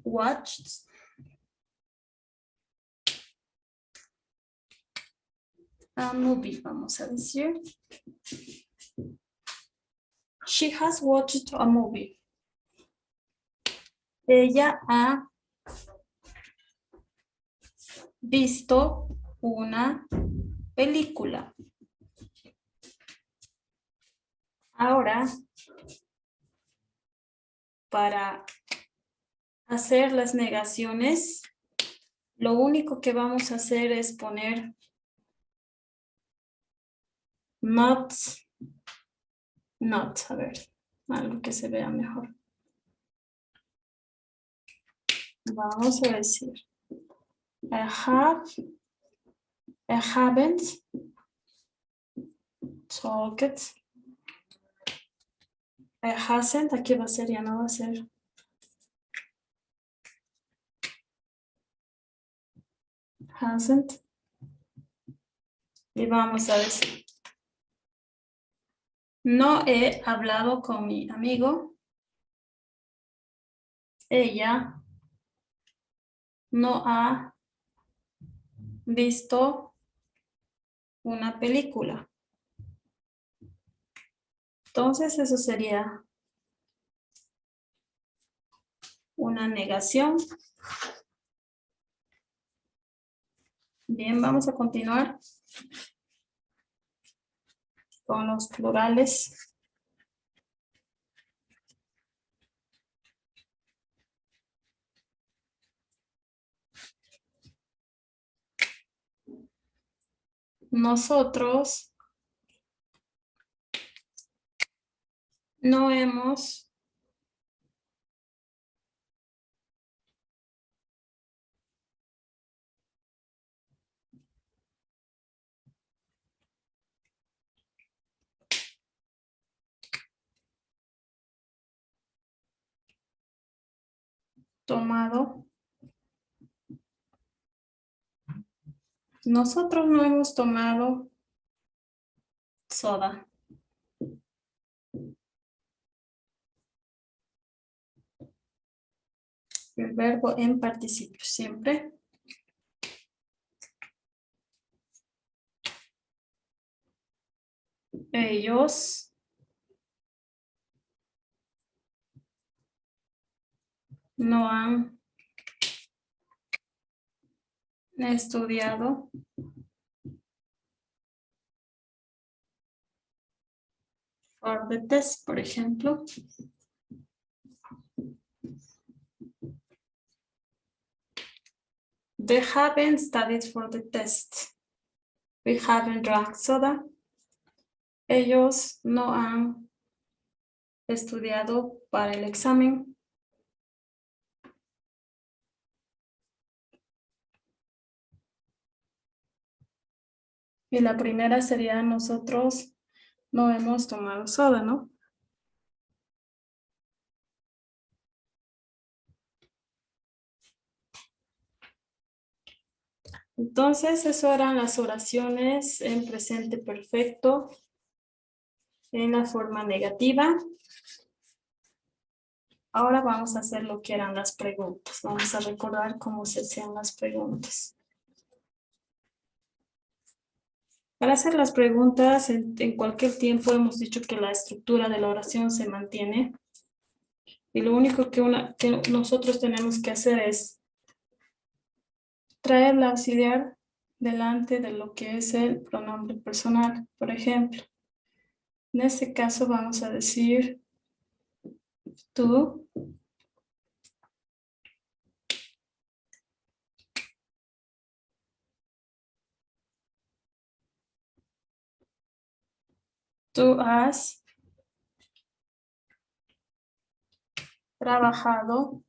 watched a movie, vamos a decir. She has watched a movie. Ella ha visto una película. Ahora, para hacer las negaciones, lo único que vamos a hacer es poner not, a ver, algo que se vea mejor. Vamos a decir, I haven't talked. I hasn't, aquí va a ser, ya no va a ser. Hasn't. Y vamos a decir, no he hablado con mi amigo. Ella no ha visto una película. Entonces eso sería una negación. Bien, vamos a continuar con los plurales. Nosotros no hemos tomado. Nosotros no hemos tomado soda. El verbo en participio siempre. Ellos no han estudiado for the test, por ejemplo. They haven't studied for the test. We haven't drank soda. Ellos no han estudiado para el examen. Y la primera sería nosotros no hemos tomado soda, ¿no? Entonces, eso eran las oraciones en presente perfecto en la forma negativa. Ahora vamos a hacer lo que eran las preguntas. Vamos a recordar cómo se hacían las preguntas. Para hacer las preguntas, en cualquier tiempo hemos dicho que la estructura de la oración se mantiene. Y lo único que nosotros tenemos que hacer es traer la auxiliar delante de lo que es el pronombre personal. Por ejemplo, en este caso vamos a decir tú. Tú has trabajado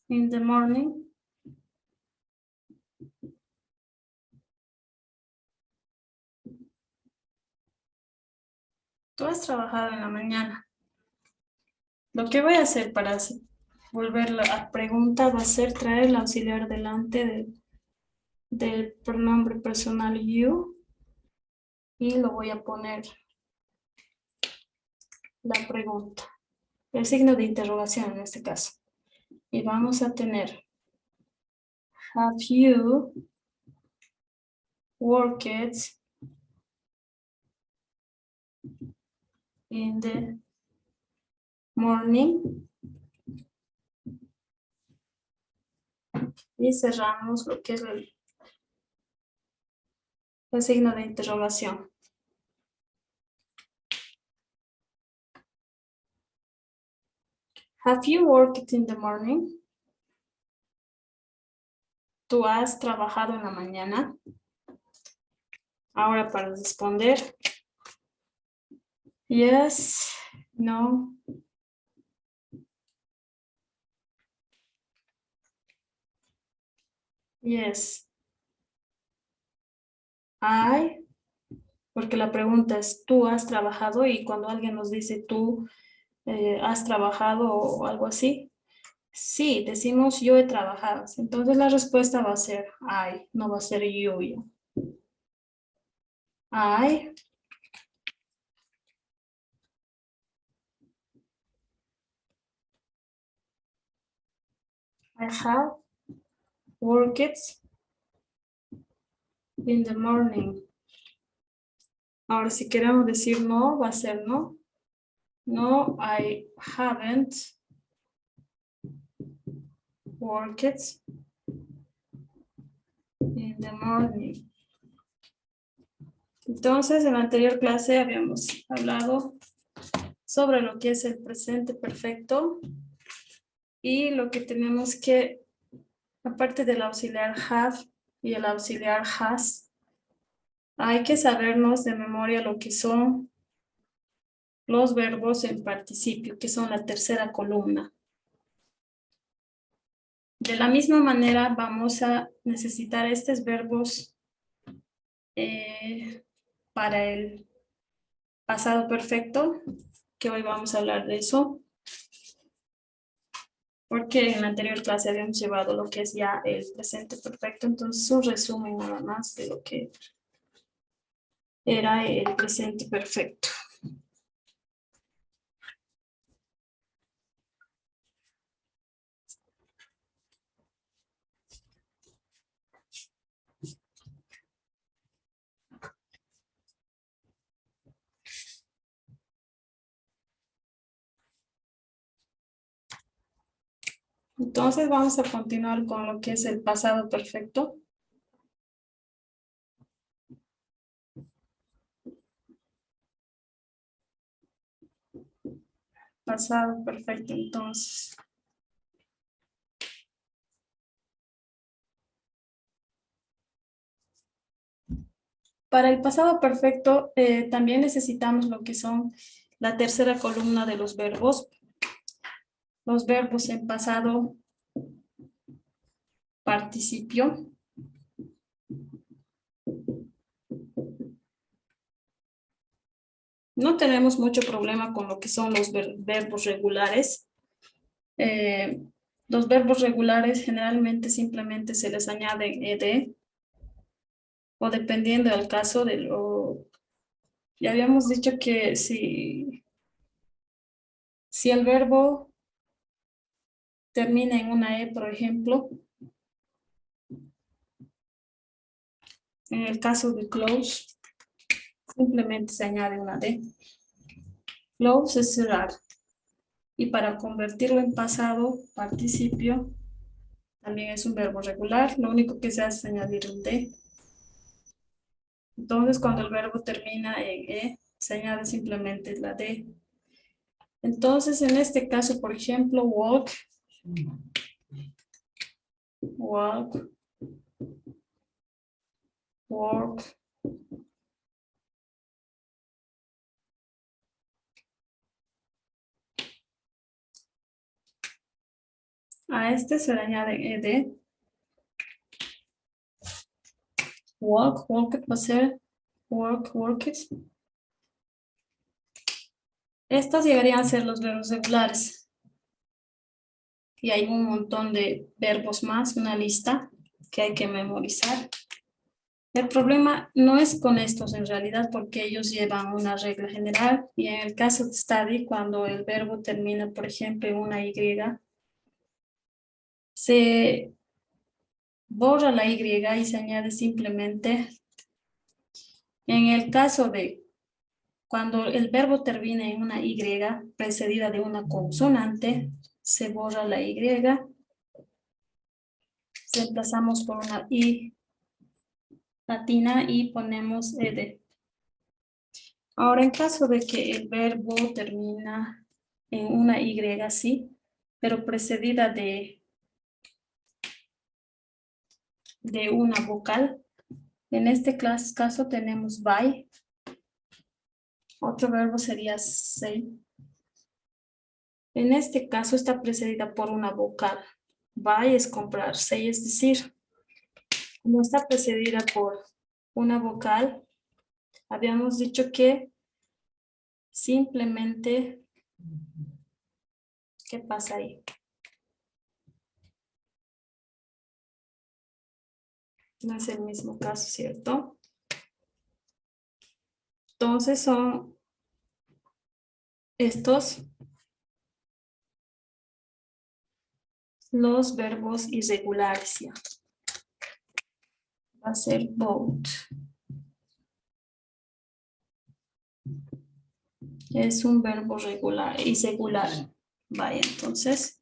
in the morning. Tú has trabajado en la mañana. Lo que voy a hacer para volver a pregunta va a ser traer el auxiliar delante del pronombre personal you y lo voy a poner la pregunta, el signo de interrogación en este caso. Y vamos a tener, have you worked in the morning? Y cerramos lo que es el signo de interrogación. Have you worked in the morning? ¿Tú has trabajado en la mañana? Ahora para responder. Yes, no. Yes. I, porque la pregunta es, ¿tú has trabajado? Y cuando alguien nos dice, ¿tú has trabajado o algo así? Sí, decimos, yo he trabajado. Entonces la respuesta va a ser I, no va a ser you. I have worked in the morning. Ahora, si queremos decir no, va a ser no. No, I haven't worked in the morning. Entonces, en la anterior clase habíamos hablado sobre lo que es el presente perfecto y lo que tenemos que, aparte del auxiliar have y el auxiliar has, hay que sabernos de memoria lo que son los verbos en participio, que son la tercera columna. De la misma manera vamos a necesitar estos verbos para el pasado perfecto, que hoy vamos a hablar de eso, porque en la anterior clase habíamos llevado lo que es ya el presente perfecto, entonces un resumen nada más de lo que era el presente perfecto. Entonces vamos a continuar con lo que es el pasado perfecto. Pasado perfecto, entonces. Para el pasado perfecto también necesitamos lo que son la tercera columna de los verbos. Los verbos en pasado participio. No tenemos mucho problema con lo que son los verbos regulares. Los verbos regulares generalmente simplemente se les añade ed o dependiendo del caso de lo... Ya habíamos dicho que si el verbo termina en una e, por ejemplo, en el caso de close, simplemente se añade una d. Close es cerrar. Y para convertirlo en pasado participio, también es un verbo regular. Lo único que se hace es añadir un d. Entonces, cuando el verbo termina en e, se añade simplemente la d. Entonces, en este caso, por ejemplo, walk, walk, work, a este se le añade ed. Walk, walked va a ser work, worked. Estos llegarían a ser los verbos regulares. Y hay un montón de verbos más, una lista que hay que memorizar. El problema no es con estos en realidad porque ellos llevan una regla general y en el caso de study, cuando el verbo termina, por ejemplo, en una Y, se borra la Y y se añade simplemente, en el caso de cuando el verbo termina en una Y precedida de una consonante, se borra la Y, reemplazamos por una I latina y ponemos ed. Ahora, en caso de que el verbo termina en una Y, sí, pero precedida de una vocal, en este caso tenemos buy, otro verbo sería say. En este caso está precedida por una vocal. Buy es comprar, say es decir. Como está precedida por una vocal, habíamos dicho que simplemente, ¿qué pasa ahí? No es el mismo caso, ¿cierto? Entonces son estos los verbos irregulares, ya. Va a ser both. Es un verbo regular, irregular. Vaya, entonces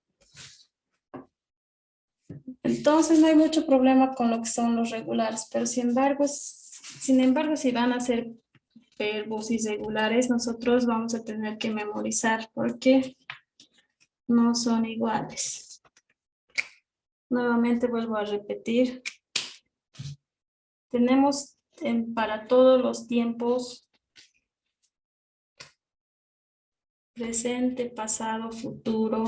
no hay mucho problema con lo que son los regulares, pero sin embargo, si van a ser verbos irregulares, nosotros vamos a tener que memorizar porque no son iguales. Nuevamente vuelvo a repetir. Tenemos para todos los tiempos presente, pasado, futuro,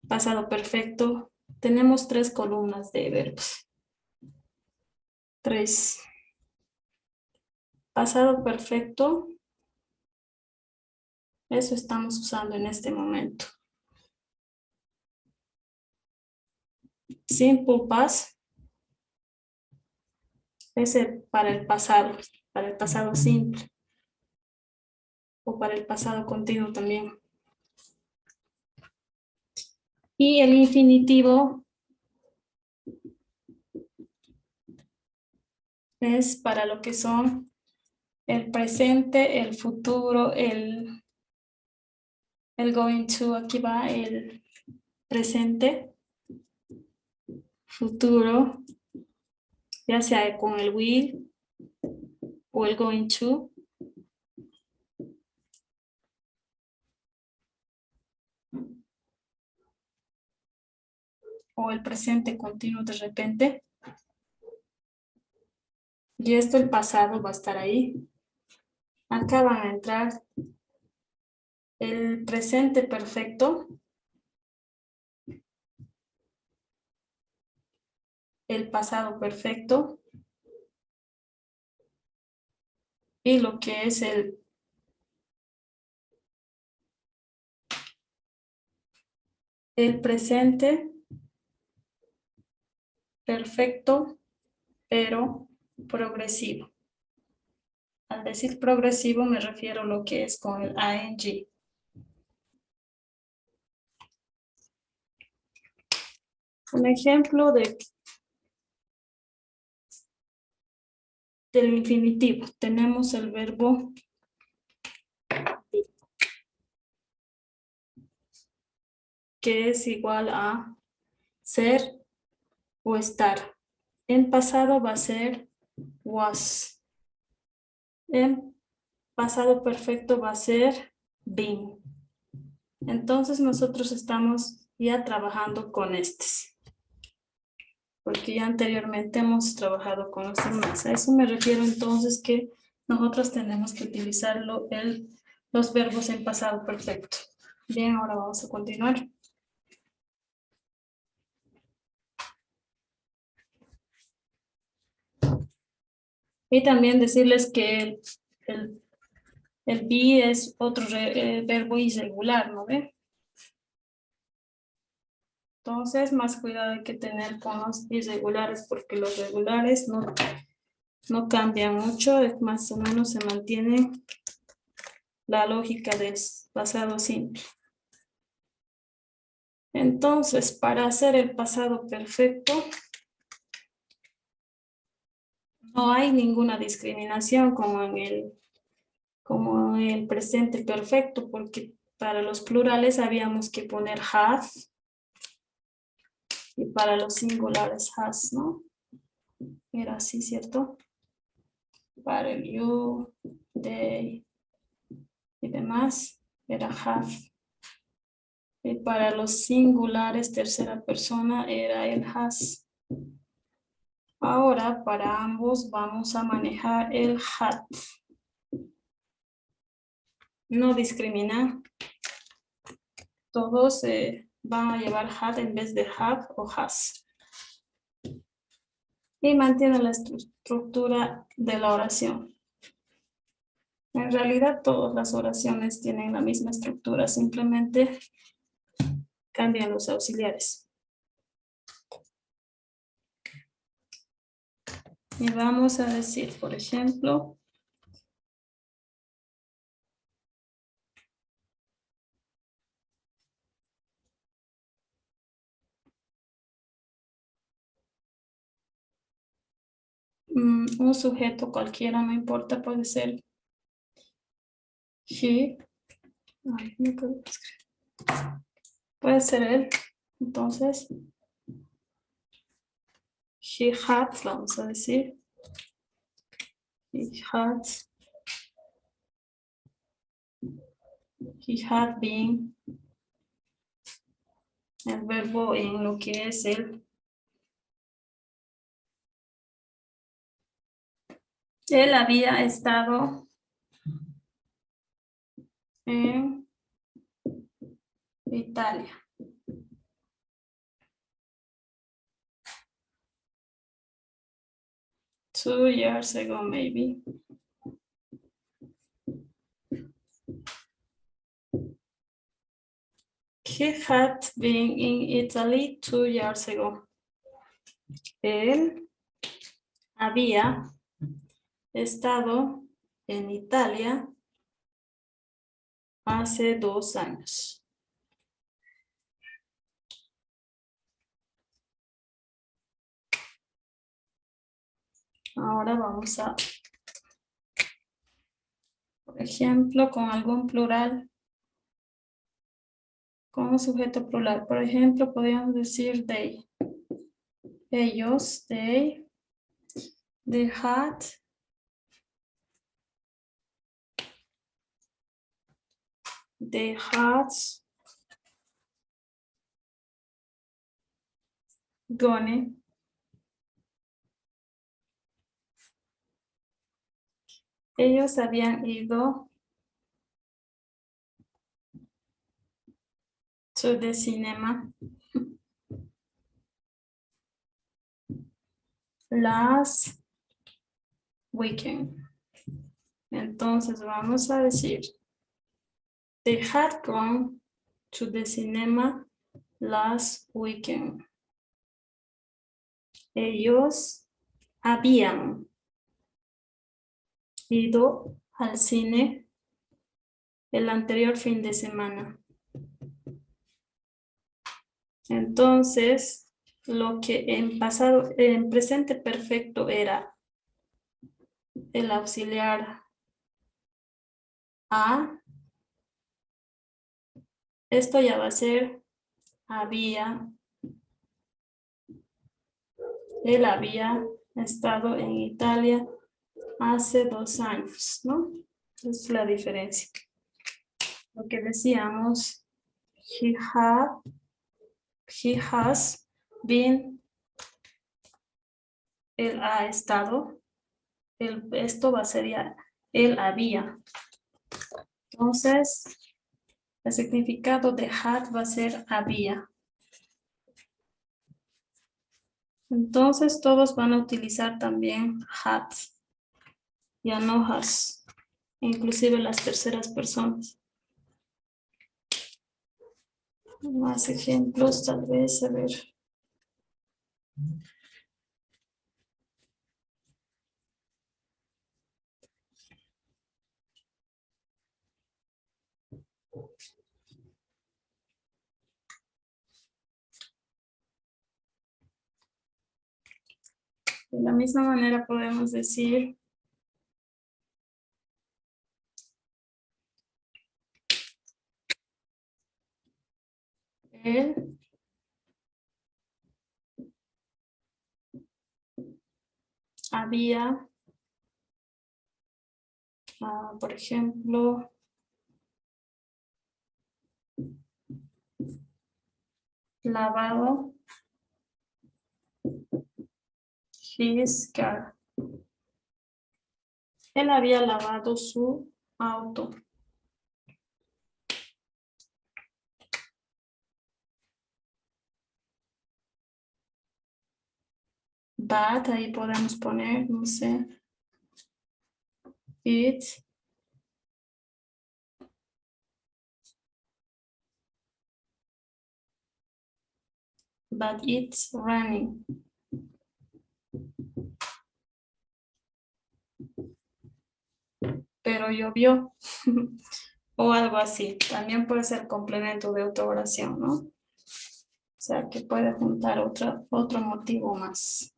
pasado perfecto. Tenemos 3 columnas de verbos. 3. Pasado perfecto. Eso estamos usando en este momento. Simple past. Ese para el pasado simple. O para el pasado continuo también. Y el infinitivo es para lo que son el presente, el futuro, el going to, aquí va el presente, futuro, ya sea con el will o el going to. O el presente continuo de repente. Y esto el pasado va a estar ahí. Acá van a entrar el presente perfecto, el pasado perfecto y lo que es el presente perfecto, pero progresivo. Al decir progresivo me refiero a lo que es con el ing. Un ejemplo del infinitivo. Tenemos el verbo que es igual a ser o estar. En pasado va a ser was. En pasado perfecto va a ser been. Entonces nosotros estamos ya trabajando con estos. Porque ya anteriormente hemos trabajado con los demás. A eso me refiero entonces que nosotros tenemos que utilizar los verbos en pasado perfecto. Bien, ahora vamos a continuar. Y también decirles que el be es otro verbo irregular, ¿no ve? Entonces, más cuidado hay que tener con los irregulares porque los regulares no cambian mucho, más o menos se mantiene la lógica del pasado simple. Entonces, para hacer el pasado perfecto, no hay ninguna discriminación como en el presente perfecto, porque para los plurales habíamos que poner have y para los singulares has, ¿no? Era así, ¿cierto? Para el you, they y demás, era have. Y para los singulares, tercera persona, era el has. Ahora, para ambos vamos a manejar el had. No discrimina. Todos van a llevar had en vez de have o has. Y mantiene la estructura de la oración. En realidad, todas las oraciones tienen la misma estructura, simplemente cambian los auxiliares. Y vamos a decir, por ejemplo, un sujeto cualquiera, no importa, puede ser he. Ay, no puedo escribir. Puede ser él. Entonces, he had, vamos a decir. He had been. El verbo en lo que es él. Él había estado en Italia. Two years ago, maybe. He had been in Italy 2 years ago. Él había estado en Italia hace 2 años. Ahora vamos a, por ejemplo, con algún plural, con un sujeto plural. Por ejemplo, podríamos decir they. Ellos, they had gone. Ellos habían ido to the cinema last weekend. Entonces vamos a decir they had gone to the cinema last weekend. Ellos habían ido al cine el anterior fin de semana. Entonces, lo que en presente perfecto era el auxiliar a, esto ya va a ser había. Él había estado en Italia hace 2 años, ¿no? Esa es la diferencia. Lo que decíamos, he has been, él ha estado, esto va a ser ya, él había. Entonces, el significado de had va a ser había. Entonces, todos van a utilizar también had, ya no has, inclusive las terceras personas. Más ejemplos, tal vez, a ver. De la misma manera podemos decir él había, por ejemplo, lavado his car. Él había lavado su auto. But, ahí podemos poner, no sé, it but it's raining. Pero llovió. O algo así. También puede ser complemento de otra oración, ¿no? O sea, que puede juntar otro motivo más.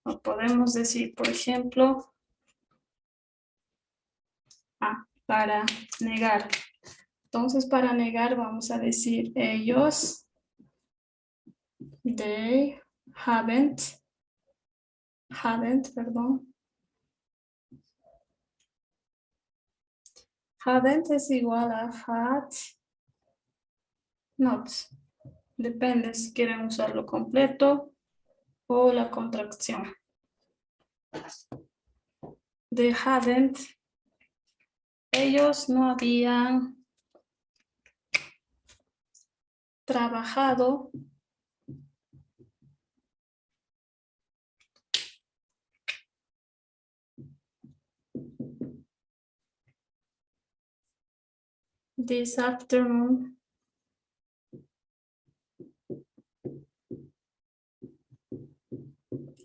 O podemos decir, por ejemplo, para negar. Entonces, para negar vamos a decir ellos, they haven't, perdón. Haven't es igual a had not. Depende si quieren usarlo completo o la contracción. They haven't. Ellos no habían trabajado this afternoon.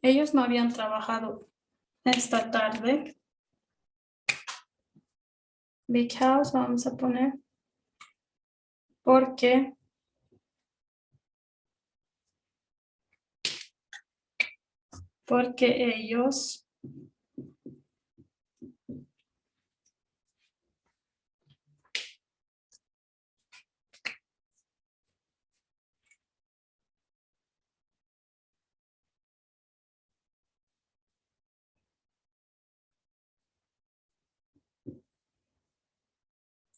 Ellos no habían trabajado esta tarde. Because vamos a poner porque ellos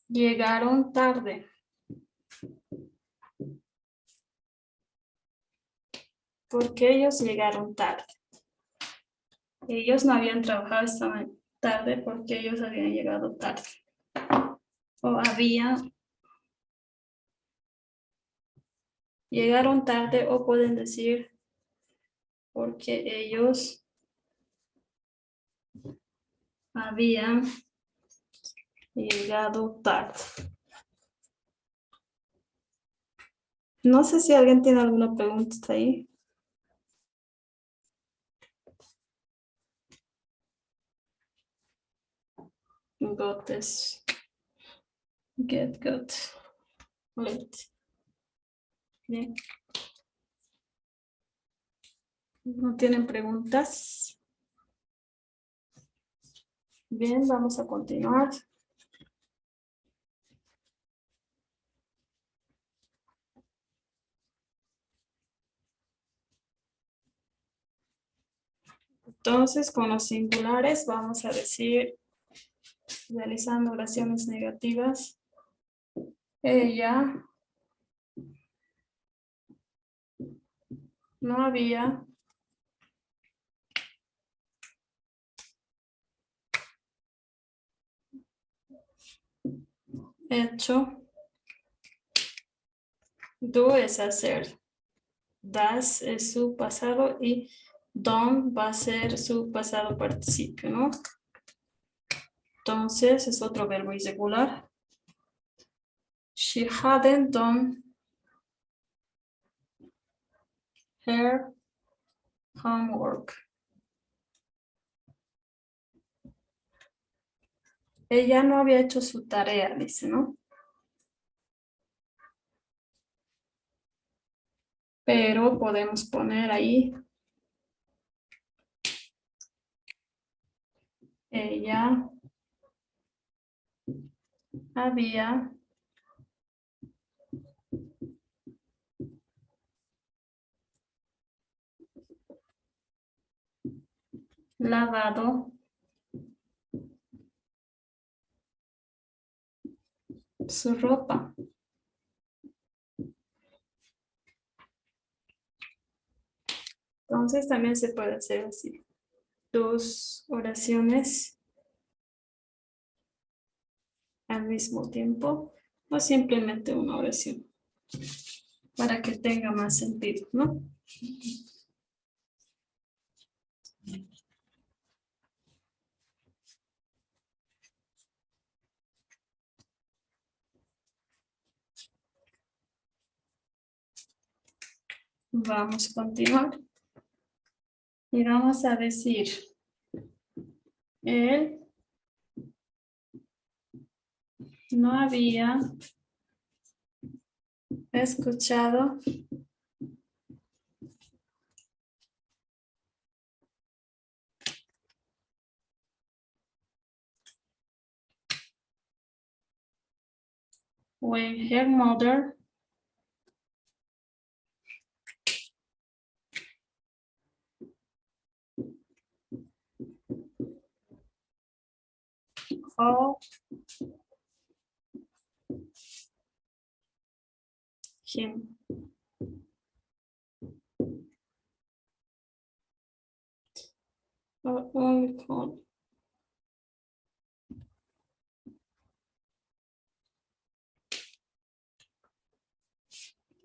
llegaron tarde. Porque ellos llegaron tarde. Ellos no habían trabajado esta tarde porque ellos habían llegado tarde. O llegaron tarde, o pueden decir porque ellos habían llegado tarde. No sé si alguien tiene alguna pregunta hasta ahí. Got this. Get. Late. Bien. ¿No tienen preguntas? Bien, vamos a continuar. Entonces, con los singulares vamos a decir, realizando oraciones negativas, ella no había hecho. Do es hacer. Das es su pasado y done va a ser su pasado participio, ¿no? Entonces es otro verbo irregular. She hadn't done her homework. Ella no había hecho su tarea, dice, ¿no? Pero podemos poner ahí. Ella había lavado su ropa. Entonces también se puede hacer así. Dos oraciones al mismo tiempo o simplemente una oración para que tenga más sentido, ¿no? Vamos a continuar y vamos a decir él no había escuchado when her mother called him. Or only called.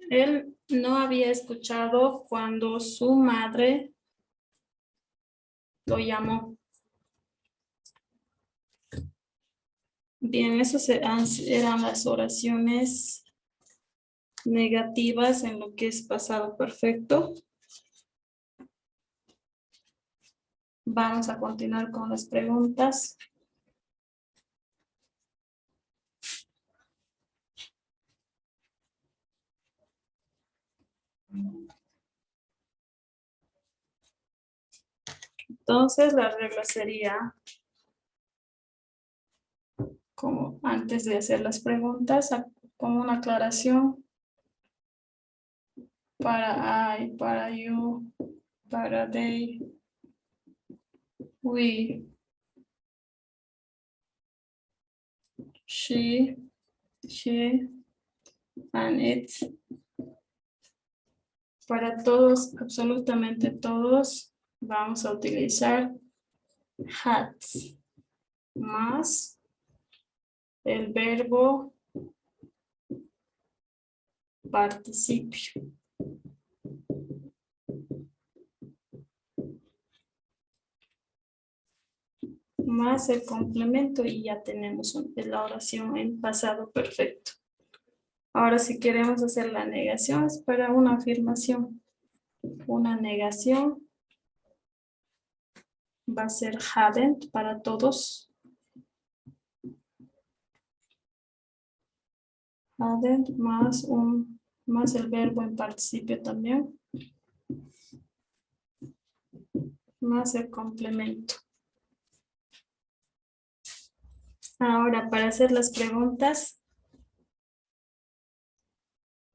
Él no había escuchado cuando su madre lo llamó. Bien, esas eran las oraciones negativas en lo que es pasado perfecto. Vamos a continuar con las preguntas. Entonces, la regla sería, como antes de hacer las preguntas, como una aclaración para I, para you, para they, we, she, and it. Para todos, absolutamente todos, vamos a utilizar had más el verbo participio. Más el complemento y ya tenemos la oración en pasado perfecto. Ahora si queremos hacer la negación es para una afirmación. Una negación va a ser hadn't para todos. Hadn't más el verbo en participio también. Más el complemento. Ahora para hacer las preguntas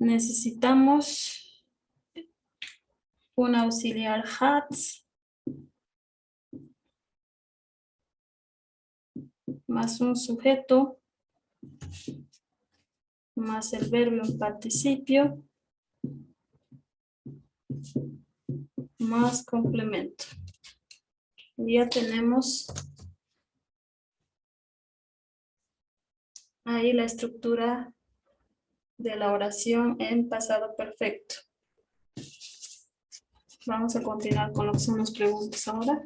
necesitamos un auxiliar had más un sujeto más el verbo en participio más complemento. Y ya tenemos ahí la estructura de la oración en pasado perfecto. Vamos a continuar con lo que son las preguntas ahora.